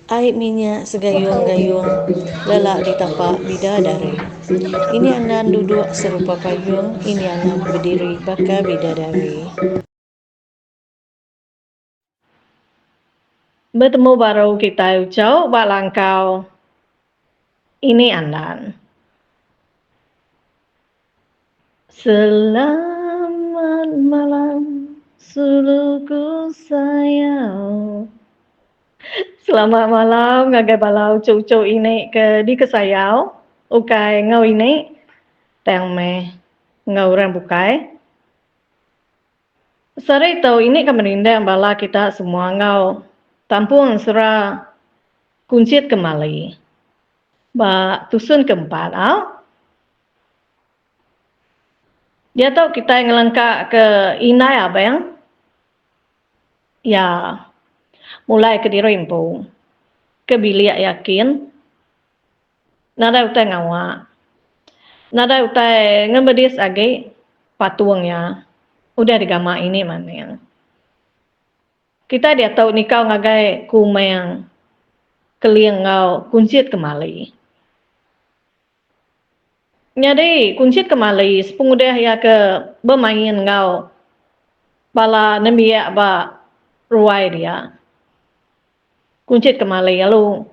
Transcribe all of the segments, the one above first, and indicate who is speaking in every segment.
Speaker 1: Air minyak segayung-gayung lelak di tapak bidadari. Ini anak duduk serupa payung, ini anak berdiri bakal bidadari. Bertemu baru kita ucau balangkau. Ini andan. Selamat malam, suluku sayang. Selamat malam, ngagai balau cucu ini ke di kesayau. Ukai ngau ini, tang me ngau ram bukai. Sari tau ini kan merindang bala kita semua ngau. Tampung surah kuncit kembali. Ba tusun keempat au. Dia tahu kita ngelengkak ke inai apa yang? Ya, mulai ke dirimpu. Ke bilik yakin. Nada utai ngawa. Nada utai ngebedis agi patuangnya. Udah digama ini mana yang. Kita dia tahu nikau ngagai kumeng keliang ngau kuncit kembali. Jadi kuncit kembali sepung udah ya ke bermain ngau bala nembiak ba ruai dia. Kuncit kembali lalu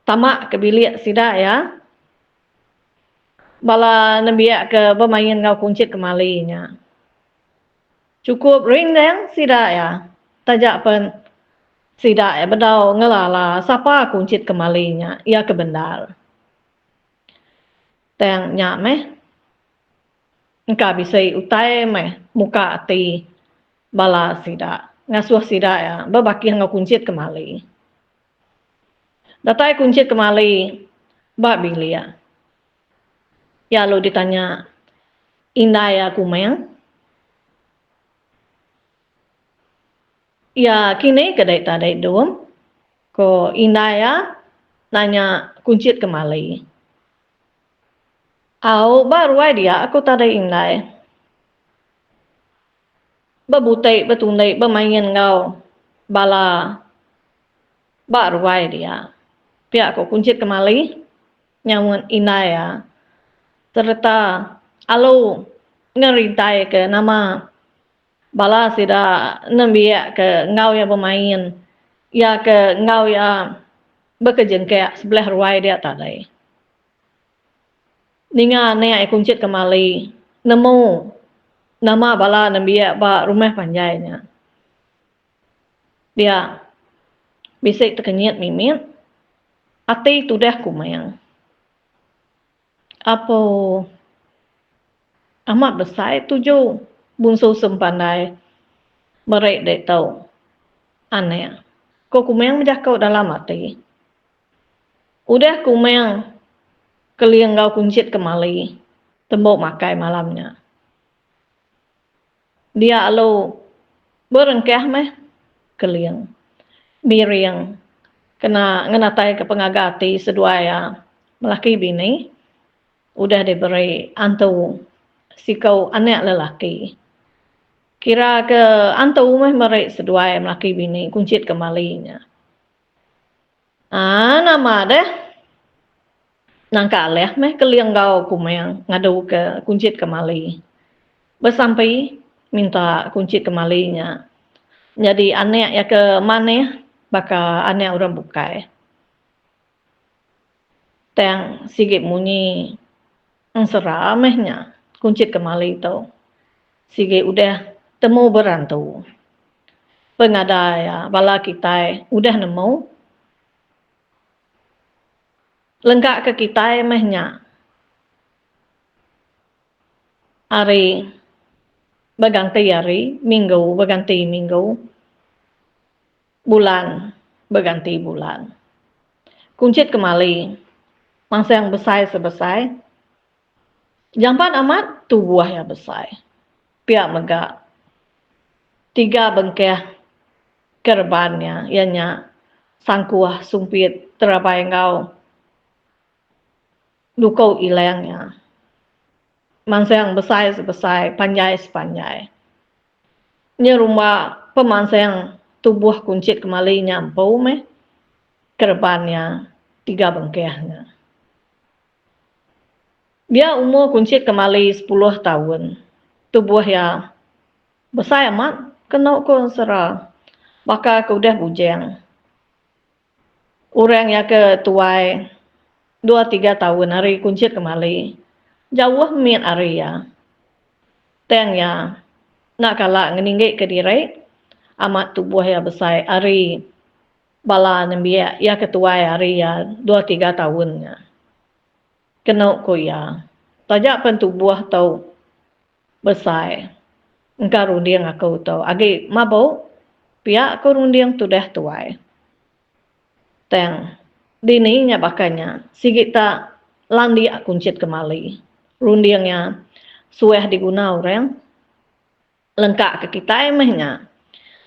Speaker 1: tamak ke bilik sidak ya. Bala nembiak ke bermain ngau kuncit kembalinya. Cukup ring deng sidak ya. Tajak pen sidak ya bedau ngelala siapa kuncit kembalinya. Ia kebendal. Teng nyak meh. Engkau bisa utai meh muka ati bala sidak. Ngasuh sidak ya. Berbaki ngau kuncit kembali. Datai kuncit kembali. Bak bilik ya. Ya lo ditanya. Indah ya kumeng. Ya kini kedai tadai dom. Ko indah ya. Nanya kuncit kembali. Au baru dia aku tadai indah. Berbutai bertundai bermain ngau. Bala. Baru dia. Pihak ko kuncit kembali. Nyamun indah ya. Serta alo ngerintai ke nama bala sida nembiak ke ngau yang bermain ya ke ngau ya berkejengkak sebelah ruai dia tadai. Ninga nea kuncit kembali nemu nama bala nembiak ba rumah panjainya. Dia bisik terkenyit mimit ati tudah kumayang. Apa amat besar tujuh bungsu sempandai merek dek tahu aneh. Ko kumeng menjakau dalam hati. Udah kumeng keliang kau kuncit kembali tembok makai malamnya. Dia alo berengkah meh keliang miring kena ngenatai ke pengagati sedua ya melaki bini. Udah diberi antu sikau anak lelaki. Kira ke antu meh merek sedua melaki bini kuncit kembalinya. Nama deh. Nangka leh meh keliang kau kumeng ngadu ke kuncit kembali. Bersampai minta kuncit kembalinya. Jadi anak ya ke mana baka anak orang bukai. Teng sigit munyi seramehnya kuncit kembali tu. Sige udah temu berantu. Pengadaya bala kita udah nemu. Lengkak ke kita mehnya. Hari berganti hari, minggu berganti minggu. Bulan berganti bulan. Kuncit kembali. Mangsa yang besar sebesar. Jampan amat tubuh yang besar. Pihak megak. 3 bengkeh kerbannya. Ianya sangkuah sumpit terapai engkau. Dukau ilangnya. Mangsa yang besar sebesar. Panjai sepanjai. Ini rumah pemansa yang tubuh kuncit kembali nyampau meh. kedepannya 3 bengkehnya. Dia umur kuncit kembali 10 tahun. Tubuh ya besar amat, kena ko sera. Bakal ke udah bujang. Orang yang ke tuai 2-3 tahun hari kuncit kembali. Jauh min hari ya. Teng ya nak kalah ngeninggit ke diri. Amat tubuh ya besar hari bala nembia ya ketua hari ya 2-3 tahunnya. Kena ko ya. Tajak pen tubuh tau besar. Engkau rundiang aku tau. Agi mabau pihak aku rundiang tu dah tuai. Teng dininya bakanya sigit tak landi kuncit kembali. Rundiangnya sueh diguna orang lengkap ke kita emehnya.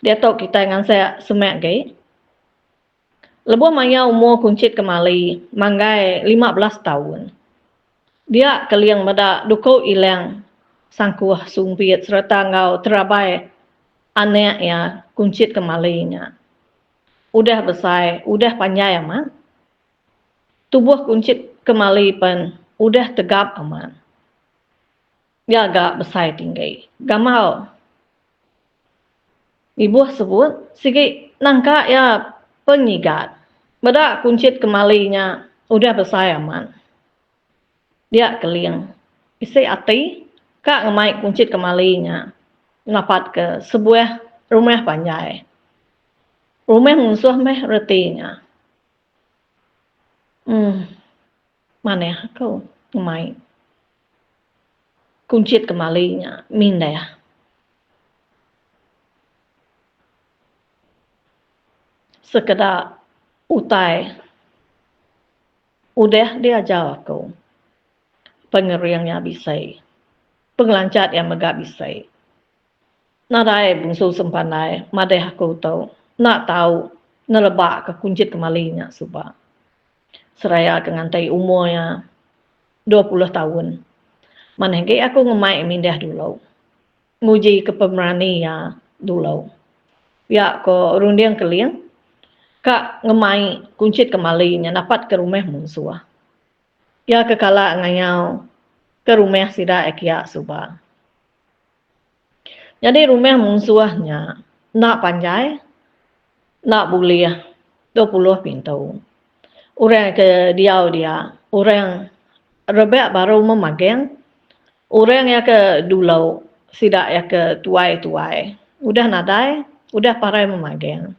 Speaker 1: Dia tahu kita dengan saya semak gay. Lebuh maya umur kuncit kembali manggai 15 tahun. Dia keliang pada dukau ilang sangkuh sumpit serta ngau terabai anak ya kuncit kembalinya. Udah besar, udah panjang amat. Tubuh kuncit kembali pun udah tegap amat. Dia agak besar tinggi. Gamal. Ibu sebut, sikit nangka ya penyigat. Pada kuncit kembalinya udah besar amat. Dia keliang. Isi hati, kak ngemai kuncit kembalinya. Napat ke sebuah rumah panjang. Rumah musuh meh retinya. Mana ya kau ngemai kuncit kembalinya. Minda ya. Sekedar utai. Udah dia jawab aku. Pengeriangnya bisa. Pengelancat yang megak bisa. Nadai bungsu sempanai. Madai aku tahu. Nak tahu. Nelebak ke kuncit kembalinya. Sebab. Seraya dengan tai umurnya 20 tahun. Manengke aku ngemai mindah dulu. Nguji kepemberanian dulu. Ya ko rundiang keliang. Kak ngemai kuncit kembalinya. Dapat ke rumah musuh. Ya kekala ngayau ke rumah sida ekia subah. Jadi rumah musuhnya nak panjai, nak buliah 20 pintu. Orang ke dia, orang rebek baru memagang, orang yang ke dulu sida ya ke tuai. Udah nadai, udah parai memagang.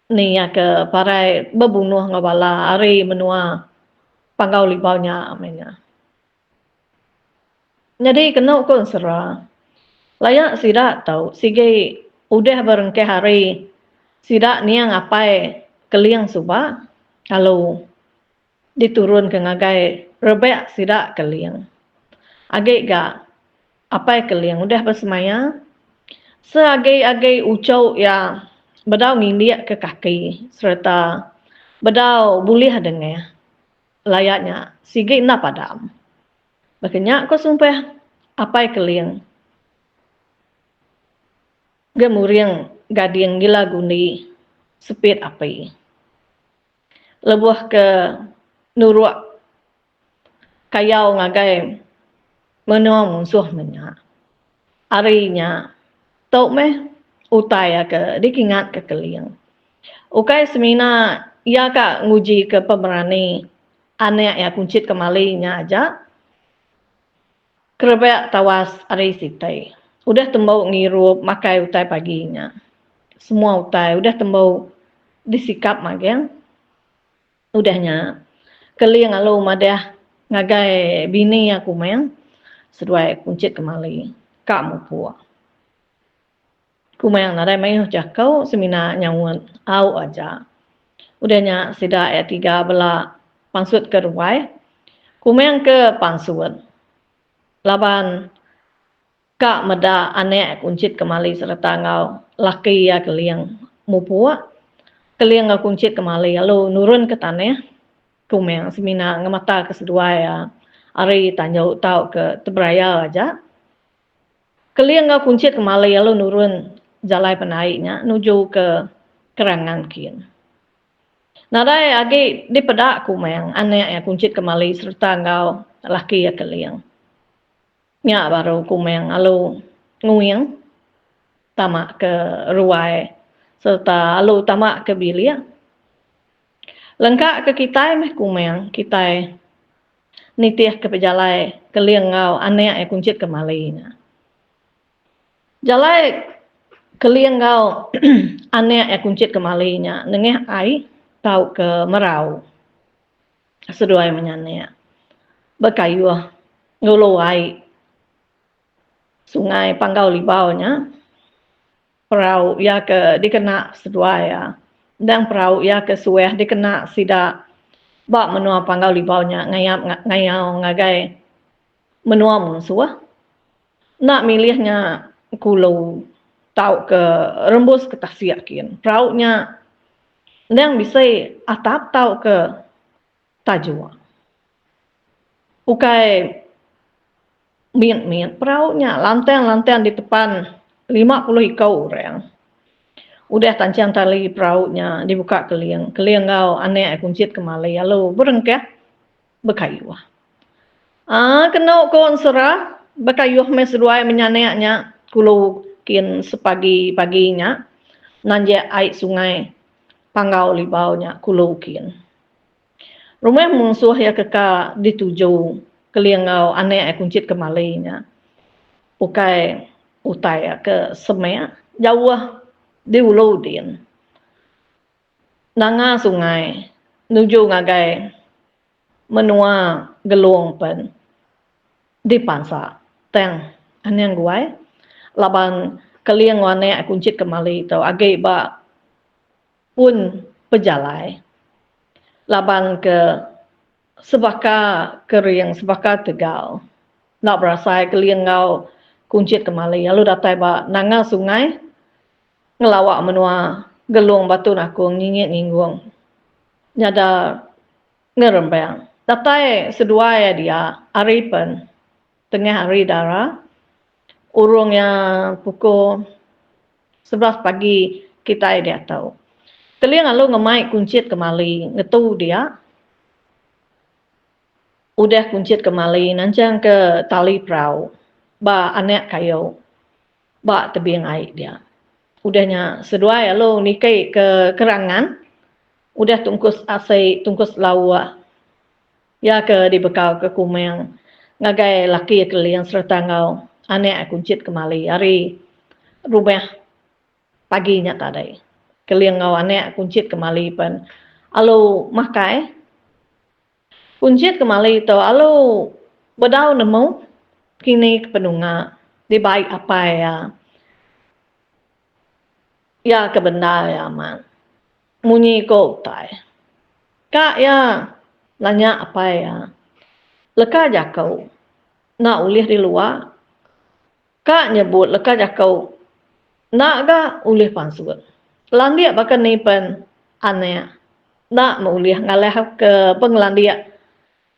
Speaker 1: Ni ya ke parai bebunuh ngabala hari menua pangau libaunya amenya. Jadi kena kon sera. Layak sida tahu sige udah berengke hari sida niang apai keliang suba kalau diturun ke ngagai rebek sida keliang. Age ga apai keliang udah bersemaya seagai ucau ya bedau ngindiak ke kaki serta bedau bulih dengar layaknya sige na padam. Makanya ko sumpah apai keliang. Gemuriang gading gila guni sepit api. Lebuh ke nuruak kayau ngagai menua musuh menya. Arinya tau meh utaya ke dikingat ke keliang. Ukai semina ia ka nguji ke pemberani anak ya kuncit kembalinya aja. Kerebek tawas ari sitai. Udah tembau ngirup makai utai paginya. Semua utai udah tembau disikap magang. Udahnya keliang alu madah ngagai bini aku main seduai kuncit kembali. Kak mu puak. Kumayang nadai main jakau semina nyawun au aja. Udahnya sida ya 3 bela pangsut ke ruai. Kumayang ke pangsut. Laban kak meda anek kuncit kembali serta ngau laki ya keliang mupua keliang ngau kuncit kembali lalu nurun ke tanah kumeng semina ngemata ke sedua ya ari tanjau tau ke tebraya aja keliang ngau kuncit kembali lalu nurun jalai penaiknya nuju ke kerangan kin Nadai agi di pedak kumeng ane ya kuncit kemali serta ngau laki ya keliang. Nya baru kumeng alu nguyang tamak ke ruai serta alu tamak ke bilia. Lengkap ke kita meh kumeng kita nitih ke pejalai keliang ngau ane ya kuncit kemali nya. Jalai keliang ngau ane ya kuncit kemali nya nengeh ai tau ke merau. Seduai menyane berkayuh nguluai sungai Panggau Libaunya perahu ya ke dikena seduaya dan perahu ya ke sueh dikena sida bak menua Panggau Libaunya ngayau ngagai menua musuh nak milihnya kulo tau ke rembus ke tasiakin perahunya yang bisa atap tau ke tajua ukai mian perahunya lantai di depan 50 ikau orang. Udah tancang tali perahunya dibuka keliang kau aneh kuncit kemali lalu berengkeh berkayuh. Kena kon serah berkayuh meseduai menyaneknya kulo kin sepagi paginya nanje air sungai Panggau Libaunya kulo kin. Rumah musuh ya keka dituju keliang kau aneh kuncit kemalinya. Ukai utai ke semea jauh di uludin nanga sungai nuju ngagai menua gelung pen di pansa teng aneng guai laban keliang wane kuncit kemali tau agai ba pun pejalai laban ke sebaka kering sebaka tegal nak berasai keliang ngau kuncit kemali lalu datai ba nanga sungai ngelawak menua gelung batu nakung nyingit nyinggung nyada ngerembang datai sedua ya dia aripen tengah hari dara urungnya pukul 11 pagi kita dia tahu keliang lalu ngemai kuncit kemali ngetu dia udah kuncit kemali nancang ke tali perahu ba anek kayu ba tebing air dia udahnya sedua ya lo nikai ke kerangan udah tungkus asai tungkus lawa ya ke dibekal ke kumeng ngagai laki keliang serta ngau anek kuncit kemali hari rumah paginya tadi keliang ngau anek kuncit kemali pen alo makai kuncit kemali to alo bedau nemu kini kepenunga di baik apa ya kebenda ya man munyi ko tai kak ya nanya apa ya leka jakau nak ulih di luar kak nyebut leka jakau nak ga ulih pansut landia bahkan ni pen aneh nak mulih ngalih ke penglandia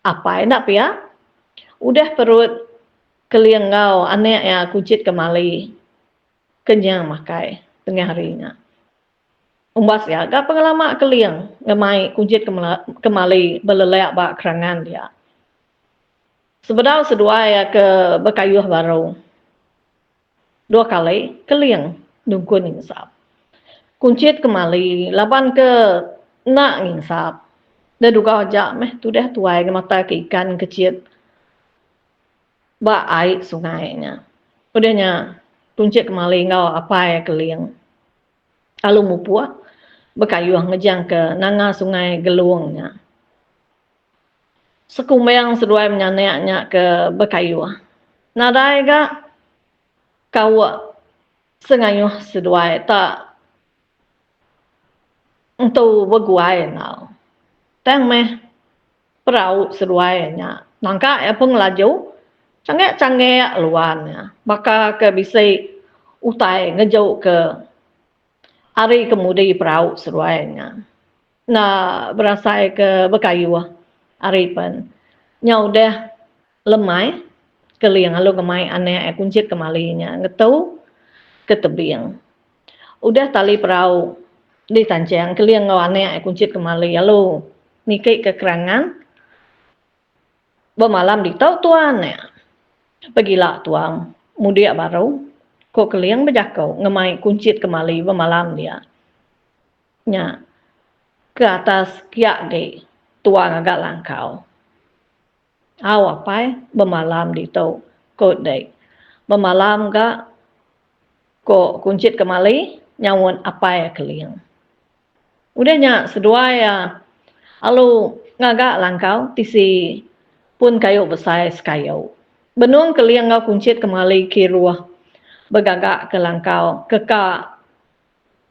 Speaker 1: apa nak pia udah perut keliang ngau aneh ya kuncit kemali kenyang makai tengah harinya umbas ya ga pengalaman keliang ngemai kuncit kemali belelek bak kerangan dia sebenarnya sedua ya ke berkayuh baru 2 kali keliang dungkun insap kuncit kemali laban ke nak insap dah duga aja meh tu dah tuai ke mata ke ikan kecil ba air sungainya udahnya kuncit kemali ngau apa ya keliang lalu mupua berkayuh ngejang ke nanga sungai gelungnya sekumbang seduai menyanyianya ke berkayuh nadai ga kau sengayuh seduai tak untuk berguai nau tang meh perahu seduainya nangka ya pengelaju canggih luarnya maka ke bisa utai ngejauh ke hari kemudi perahu seduainya nah berasa ke berkayuh hari pen nyau dah lemai keliang lalu gemai aneh kuncit kemalinya ngetau ke tebing udah tali perahu di tancang keliang ngawane kuncit kemali lalu nikik kekerangan bermalam di tau tuan pergilah tuan mudia baru kok keliang berjakau ngemai kuncit kemali bermalam dia nya ke atas kiak de tuan agak langkau awapai bermalam di tau kot de bermalam gak kok kuncit kemali nyawon apa keliang udahnya sedua alu ngagak langkau tisi pun kayu besar sekayau benung keliang ngau kuncit kemali kiruah begagak ke langkau keka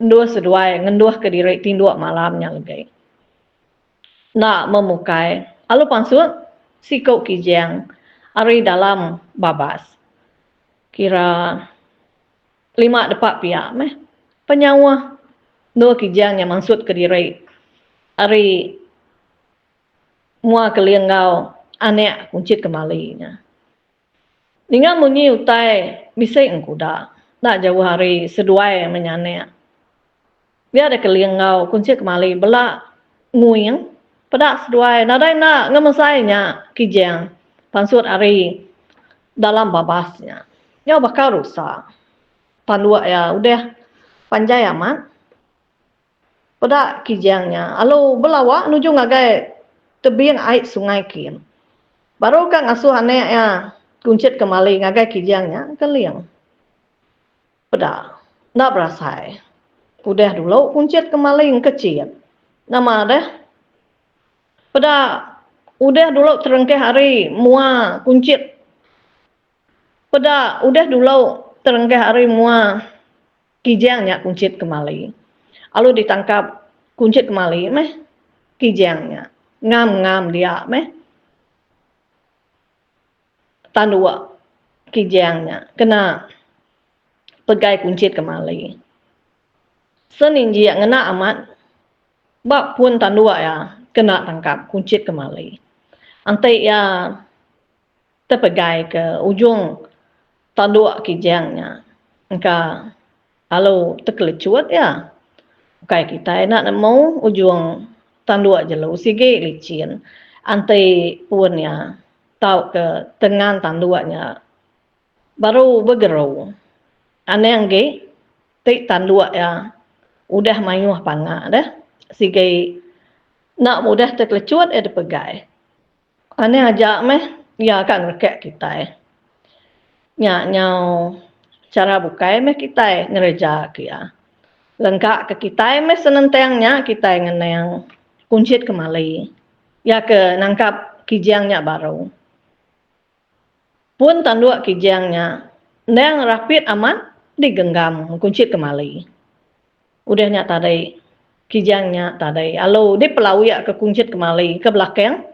Speaker 1: dua sedua ngenduah ke diri tinduak malamnya lagi nak memukai alu pansut sikau kijang ari dalam babas kira 5 depak pihak penyawa dua kijang yang maksud ke diri ari mua keliang ngau anek kuncit kemalinya dengan munyi utai bisa engkuda nak jauh hari seduai menyanek dia ada keliang ngau kuncit kemali belak nguyang pedak seduai nadai nak ngemasainya kijang pansut ari dalam babasnya ya bakal rusak pandua udah panjai amat pedak kijangnya alu belawak nuju ngagai tebiang air sungai kin baru kan asuh anek kuncit kemali ngagai kijangnya keliang pedak nak berasai udah dulu kuncit kemali yang kecil nama deh pedak udah dulu terengkeh hari mua kuncit pedak udah dulu terengkeh hari mua kijangnya kuncit kemali alu ditangkap kuncit kemali kijangnya ngam dia tandua kijangnya kena pegai kuncit kemali seninji yang ngena amat bak pun tandua kena tangkap kuncit kemali antai terpegai ke ujung tandua kijangnya engka alu terkelecut kai kita nak mau ujung tandua jelu sige licin antai pun tahu ke tengah tanduanya baru bergeru aneh ge tik tandua udah mayuh panga dah sige nak mudah terkelecut pegai aneh aja kan rekek kita nyau cara bukai kita ngereja kia lengkap ke kita senentengnya kita yang kuncit kemali ke nangkap kijangnya baru pun tanduk kijangnya neng rapid aman digenggam kuncit kemali udahnya tadai kijangnya tadai alo di pelawi ke kuncit kemali ke belakang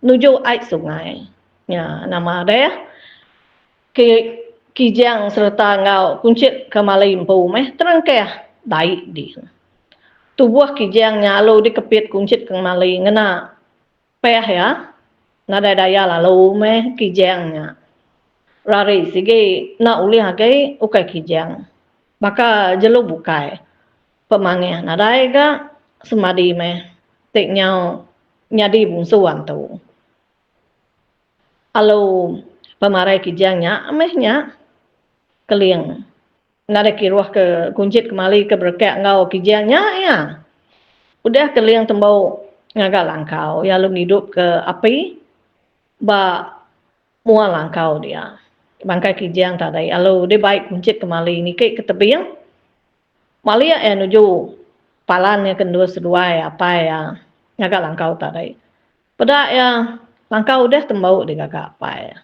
Speaker 1: nuju air sungai nama deh kijang serta ngau kuncit kemali empu terengkeh daik di tubuh kijangnya lalu dikepit kuncit kemali ngena peh nada daya lalu kijangnya rari sige na uli hagai ukai kijang maka jelu bukai pemangeh nadai ga semadi tik nyau nyadi bungsuan tu lalu pemarai kijangnya keliang nada kiruah ke kuncit kemali ke berkek ngau kijangnya udah keliang tembau ngagak langkau lu hidup ke api ba mua langkau dia bangkai kijang tadai lalu dia baik kuncit kemali nikik ke tebiang malia nuju palannya kedua sedua apa ngagak langkau tadai pada langkau udah tembau di ngagak apa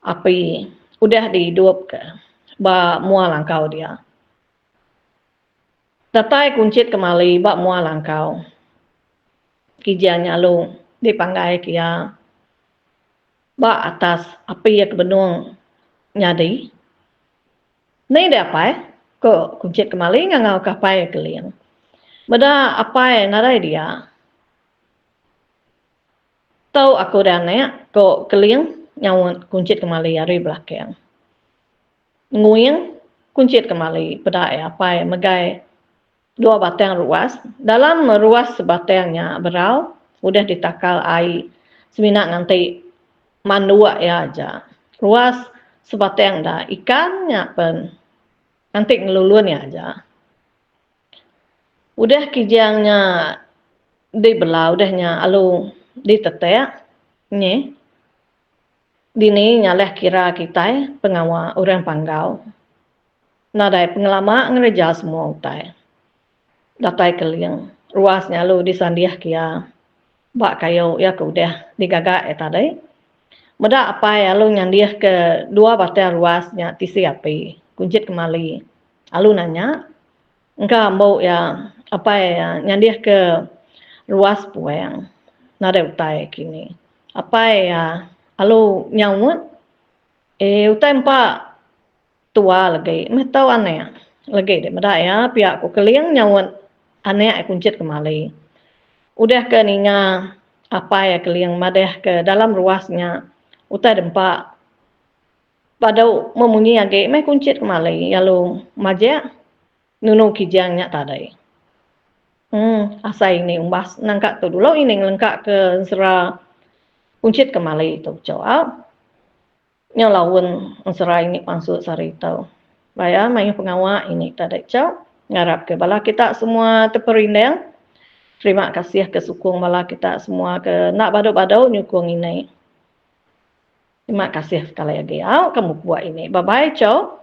Speaker 1: api udah dihidup ke ba mua langkau dia datai kuncit kemali ba mua langkau kijangnya lu dipanggai kia ba atas api ke benung nyadi ni dia apa ko kuncit kemali ngau kapai keliang beda apa narai dia tahu aku dan ko keliang nyawon kuncit kemali ari belakang nguyang kuncit kemali pada apa megai 2 batang ruas. Dalam ruas sebatangnya berau, udah ditakal air semina nganti mandua ya aja. Ruas sebatang dah ikannya pen nanti ngelulun ya aja. Udah kijangnya dibelah, udahnya alu ditetek, nye. Dini nyaleh kira kita pengawa orang panggau. Nadai pengelama ngereja semua utai. Datai keliang. Ruasnya lu disandiah kia. Bak kayo ya ke udah digagak tadi. Meda apa ya lu nyandiah ke 2 batang ruasnya tisi api. Kuncit kemali. Alu nanya. Engkau mau ya apa ya nyandiah ke ruas puang. Nadai utai kini. Apa ya alu nyawut. Utai empat tua lagi. Meh tahu aneh. Lagi deh. Meda ya pihak ku keliang nyawut. Aneh kuncit kemali. Udah ke ninga apa ya keliang madeh ke dalam ruasnya. Utai dempak. Pada memunyi lagi. Meh kuncit kemali. Lalu majak. Nunu kijangnya tadi. Asa ini umbas nangkak tu dulu ini ngelengkak ke sera kuncit kemali itu coba. Nyolawun sera ini pansut sari tau. Baya main pengawak ini tadi coba. Ngarap ke bala kita semua terperindang. Terima kasih ke sukung bala kita semua ke nak badau-badau nyukung ini. Terima kasih sekali lagi. Kamu buat ini. Bye-bye, ciao.